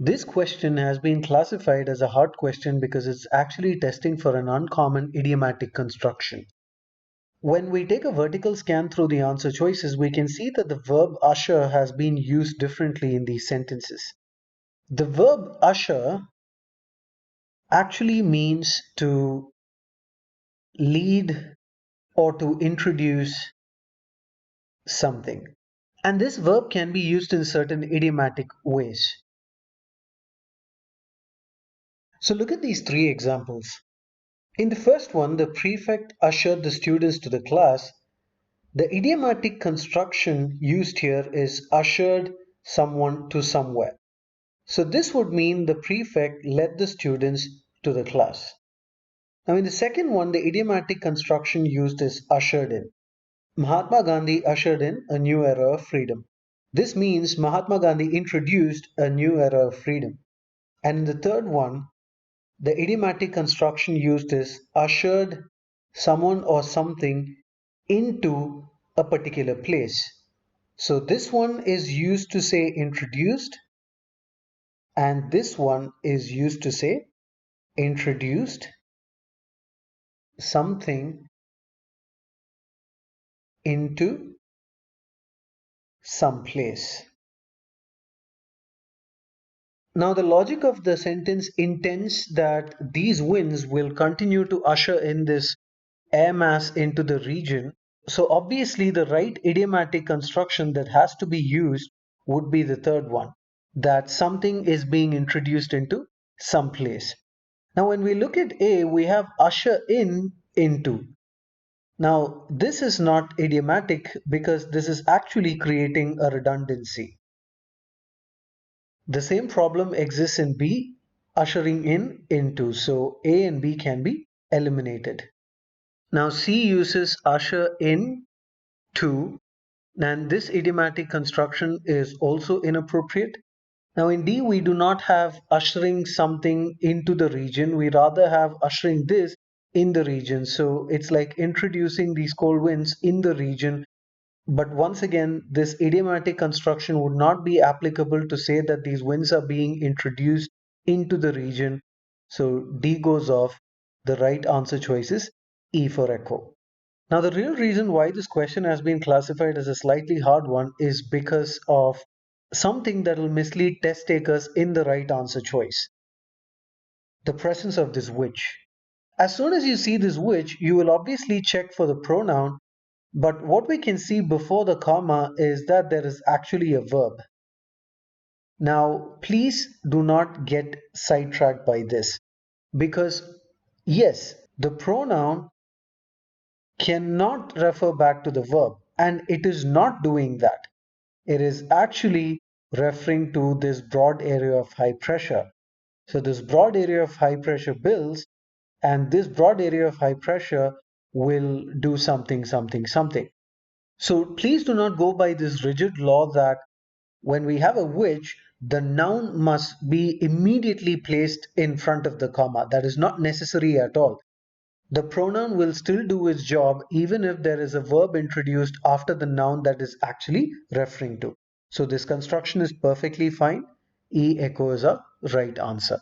This question has been classified as a hard question because it's actually testing for an uncommon idiomatic construction. When we take a vertical scan through the answer choices, we can see that the verb usher has been used differently in these sentences. The verb usher actually means to lead or to introduce something. And this verb can be used in certain idiomatic ways. So look at these three examples. In the first one, the prefect ushered the students to the class. The idiomatic construction used here is ushered someone to somewhere. So this would mean the prefect led the students to the class. Now in the second one, the idiomatic construction used is ushered in. Mahatma Gandhi ushered in a new era of freedom. This means Mahatma Gandhi introduced a new era of freedom. And in the third one, the idiomatic construction used is ushered someone or something into a particular place. So this one is used to say introduced, and this one is used to say introduced something into some place. Now the logic of the sentence intends that these winds will continue to usher in this air mass into the region. So obviously the right idiomatic construction that has to be used would be the third one, that something is being introduced into some place. Now when we look at A, we have usher in into. Now this is not idiomatic because this is actually creating a redundancy. The same problem exists in B, ushering in into. So A and B can be eliminated. Now C uses usher in to, and this idiomatic construction is also inappropriate. Now in D, we do not have ushering something into the region. We rather have ushering this in the region. So it's like introducing these cold winds in the region. But once again, this idiomatic construction would not be applicable to say that these winds are being introduced into the region. So D goes off. The right answer choice is E for echo. Now, the real reason why this question has been classified as a slightly hard one is because of something that will mislead test takers in the right answer choice. The presence of this which. As soon as you see this which, you will obviously check for the pronoun, but what we can see before the comma is that there is actually a verb. Now, please do not get sidetracked by this because, yes, the pronoun cannot refer back to the verb, and it is not doing that. It is actually referring to this broad area of high pressure. So this broad area of high pressure builds, and this broad area of high pressure will do something, something, something. So please do not go by this rigid law that when we have a which, the noun must be immediately placed in front of the comma. That is not necessary at all. The pronoun will still do its job even if there is a verb introduced after the noun that is actually referring to. So this construction is perfectly fine. E echo is a right answer.